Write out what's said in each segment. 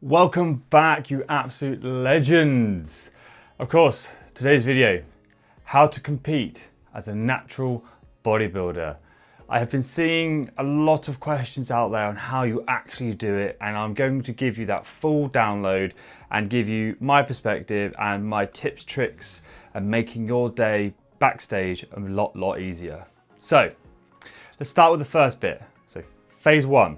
Welcome back, you absolute legends. Of course, today's video, how to compete as a natural bodybuilder. I have been seeing a lot of questions out there on how you actually do it, and I'm going to give you that full download and give you my perspective and my tips, tricks, and making your day backstage a lot easier. So let's start with the first bit. So phase one,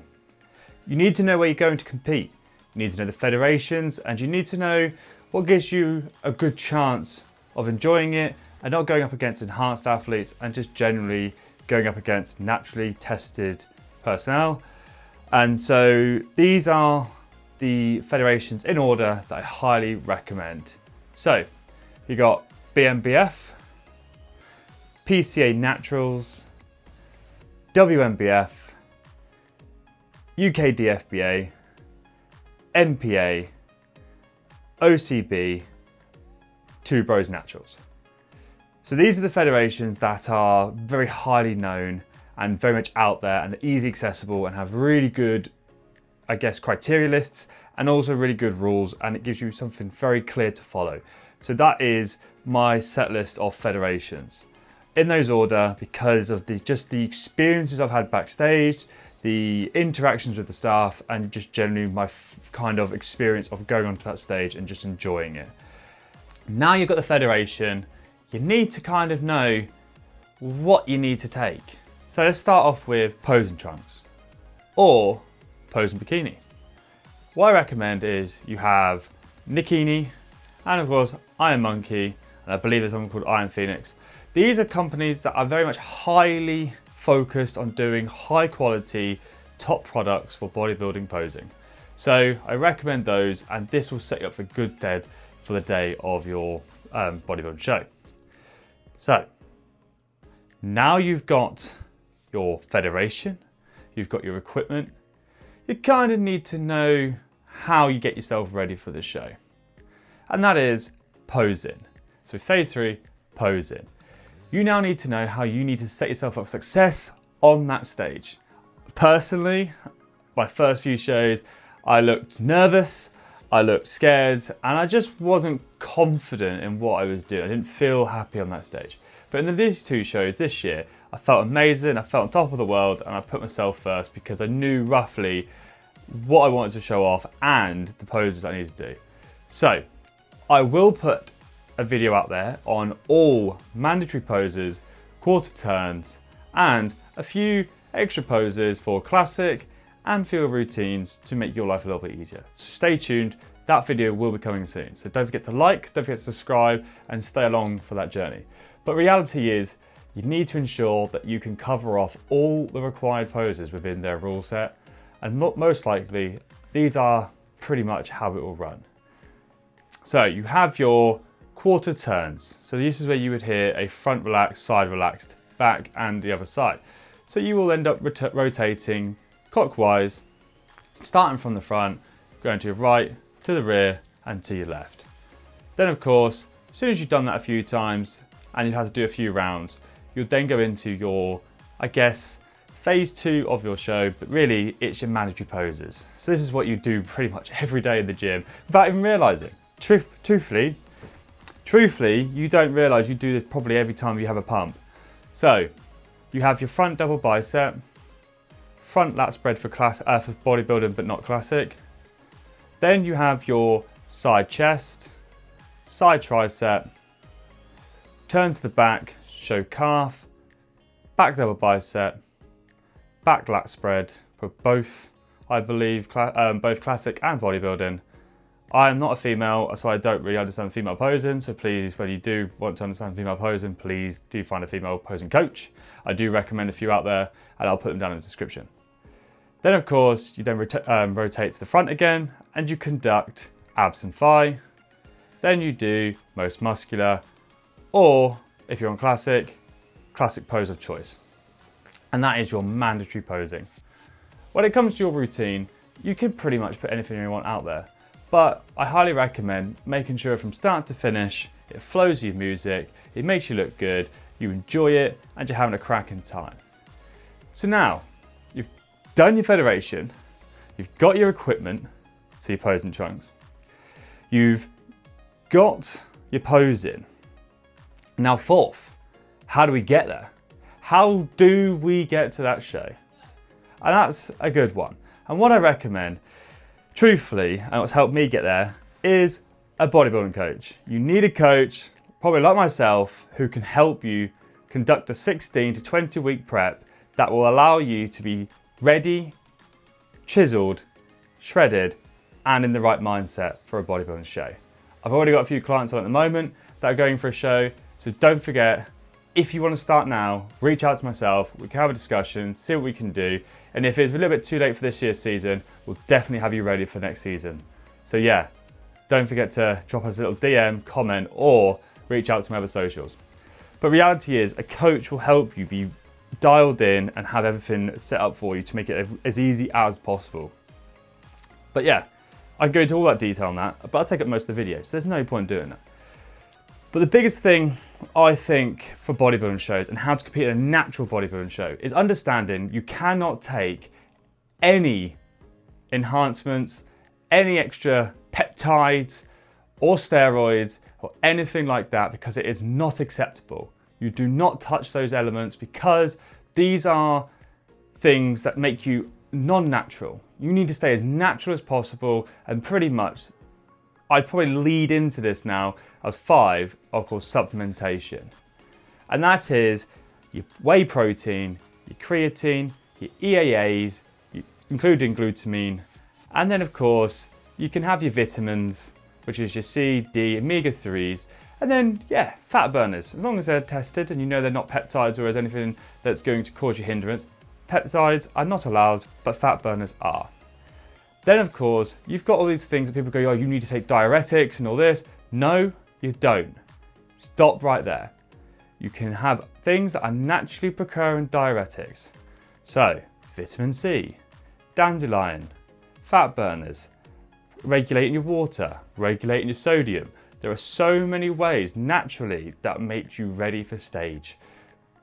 you need to know where you're going to compete. You need to know the federations, and you need to know what gives you a good chance of enjoying it and not going up against enhanced athletes and just generally going up against naturally tested personnel. And so these are the federations in order that I highly recommend. So you got BMBF, PCA Naturals, WMBF, UKDFBA, NPA, OCB, Two Bros Naturals. So these are the federations that are very highly known and very much out there and easy accessible and have really good, criteria lists and also really good rules, and it gives you something very clear to follow. So that is my set list of federations. In those order because of the experiences I've had backstage, the interactions with the staff, and just generally my kind of experience of going onto that stage and just enjoying it. Now you've got the federation, you need to kind of know what you need to take. So let's start off with posing trunks or posing bikini. What I recommend is you have Nikini and of course Iron Monkey, and I believe there's someone called Iron Phoenix. These are companies that are very much highly focused on doing high quality top products for bodybuilding posing. So I recommend those, and this will set you up for good stead for the day of your bodybuilding show. So now you've got your federation, you've got your equipment, you kind of need to know how you get yourself ready for the show. And that is posing. So phase three, posing. You now need to know how you need to set yourself up for success on that stage. Personally, my first few shows, I looked nervous, I looked scared, and I just wasn't confident in what I was doing. I didn't feel happy on that stage. But in these two shows this year, I felt amazing, I felt on top of the world, and I put myself first because I knew roughly what I wanted to show off and the poses I needed to do. So I will put a video out there on all mandatory poses, quarter turns, and a few extra poses for classic and field routines to make your life a little bit easier. So stay tuned, that video will be coming soon. So don't forget to like, don't forget to subscribe, and stay along for that journey. But reality is, you need to ensure that you can cover off all the required poses within their rule set, and most likely, these are pretty much how it will run. So you have your quarter turns. So this is where you would hear a front relaxed, side relaxed, back and the other side. So you will end up rotating clockwise, starting from the front, going to your right, to the rear and to your left. Then of course, as soon as you've done that a few times and you've had to do a few rounds, you'll then go into your, phase two of your show, but really it's your mandatory poses. So this is what you do pretty much every day in the gym without even realizing. Truthfully, you don't realize you do this probably every time you have a pump. So you have your front double bicep, front lat spread for bodybuilding but not classic. Then you have your side chest, side tricep, turn to the back, show calf, back double bicep, back lat spread for both, I believe, both classic and bodybuilding. I am not a female, so I don't really understand female posing, so please, when you do want to understand female posing, please do find a female posing coach. I do recommend a few out there, and I'll put them down in the description. Then of course, you then rotate to the front again, and you conduct abs and thigh. Then you do most muscular, or if you're on classic pose of choice. And that is your mandatory posing. When it comes to your routine, you can pretty much put anything you want out there. But I highly recommend making sure from start to finish, it flows with your music, it makes you look good, you enjoy it, and you're having a cracking time. So now, you've done your federation, you've got your equipment, so your posing trunks. You've got your pose in. Now fourth, how do we get there? How do we get to that show? And that's a good one. And what I recommend, truthfully, and what's helped me get there, is a bodybuilding coach. You need a coach, probably like myself, who can help you conduct a 16 to 20 week prep that will allow you to be ready, chiseled, shredded, and in the right mindset for a bodybuilding show. I've already got a few clients on at the moment that are going for a show, so don't forget, if you want to start now, reach out to myself, we can have a discussion, see what we can do, and if it's a little bit too late for this year's season, we'll definitely have you ready for next season. So yeah, don't forget to drop us a little DM, comment, or reach out to my other socials. But reality is, a coach will help you be dialed in and have everything set up for you to make it as easy as possible. But yeah, I can go into all that detail on that, but I'll take up most of the video, so there's no point doing that. But the biggest thing I think for bodybuilding shows and how to compete in a natural bodybuilding show is understanding you cannot take any enhancements, any extra peptides or steroids or anything like that, because it is not acceptable. You do not touch those elements because these are things that make you non-natural. You need to stay as natural as possible, and pretty much I'd probably lead into this now as 5 of course supplementation. And that is your whey protein, your creatine, your EAAs, including glutamine, and then of course you can have your vitamins, which is your C, D, omega-3s, and then yeah, fat burners, as long as they're tested and you know they're not peptides or as anything that's going to cause you hindrance. Peptides are not allowed, but fat burners are. Then of course, you've got all these things that people go, oh, you need to take diuretics and all this. No, you don't. Stop right there. You can have things that are naturally procuring diuretics. So, vitamin C, dandelion, fat burners, regulating your water, regulating your sodium. There are so many ways naturally that make you ready for stage.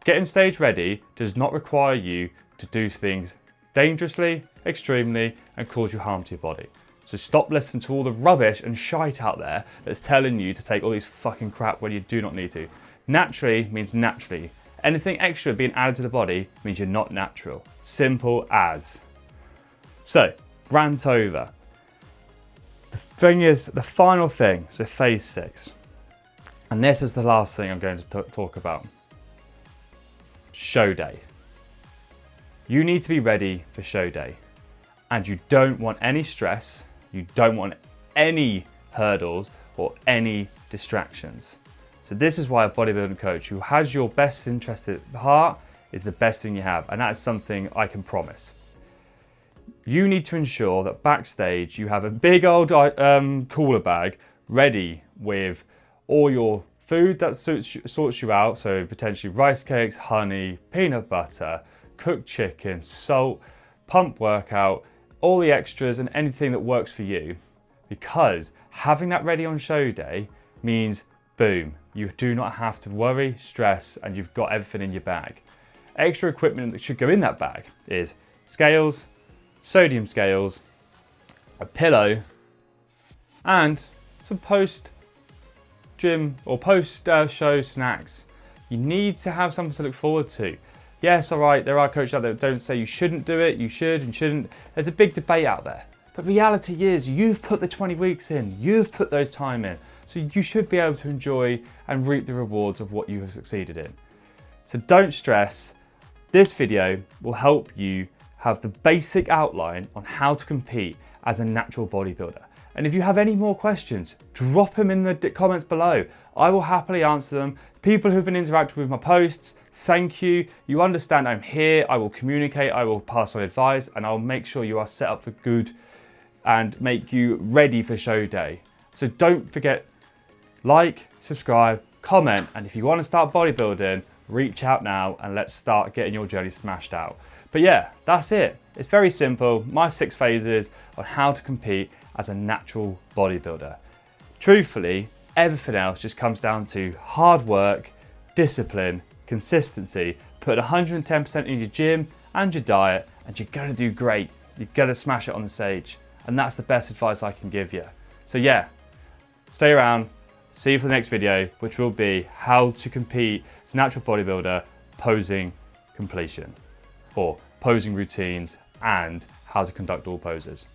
Getting stage ready does not require you to do things dangerously, extremely, and cause you harm to your body. So stop listening to all the rubbish and shite out there that's telling you to take all these fucking crap when you do not need to. Naturally means naturally. Anything extra being added to the body means you're not natural. Simple as. So, rant over. The thing is, the final thing, so phase 6. And this is the last thing I'm going to talk about. Show day. You need to be ready for show day. And you don't want any stress, you don't want any hurdles or any distractions. So this is why a bodybuilding coach who has your best interest at heart is the best thing you have, and that is something I can promise. You need to ensure that backstage you have a big old cooler bag ready with all your food that sorts you out, so potentially rice cakes, honey, peanut butter, cooked chicken, salt, pump workout, all the extras and anything that works for you, because having that ready on show day means boom, you do not have to worry, stress, and you've got everything in your bag. Extra equipment that should go in that bag is scales, sodium scales, a pillow, and some post-gym or post-show snacks. You need to have something to look forward to. Yes, all right, there are coaches out there that don't say you shouldn't do it, you should and shouldn't. There's a big debate out there. But reality is, you've put the 20 weeks in, you've put those time in. So you should be able to enjoy and reap the rewards of what you have succeeded in. So don't stress. This video will help you have the basic outline on how to compete as a natural bodybuilder. And if you have any more questions, drop them in the comments below. I will happily answer them. People who've been interacting with my posts, thank you. You understand I'm here, I will communicate, I will pass on advice, and I'll make sure you are set up for good and make you ready for show day. So don't forget, like, subscribe, comment, and if you want to start bodybuilding, reach out now and let's start getting your journey smashed out. But yeah, that's it. It's very simple. My 6 phases on how to compete as a natural bodybuilder. Truthfully, everything else just comes down to hard work, discipline, consistency, put 110% in your gym and your diet, and you're gonna do great. You're gonna smash it on the stage. And that's the best advice I can give you. So yeah, stay around, see you for the next video, which will be how to compete as a natural bodybuilder posing completion, or posing routines and how to conduct all poses.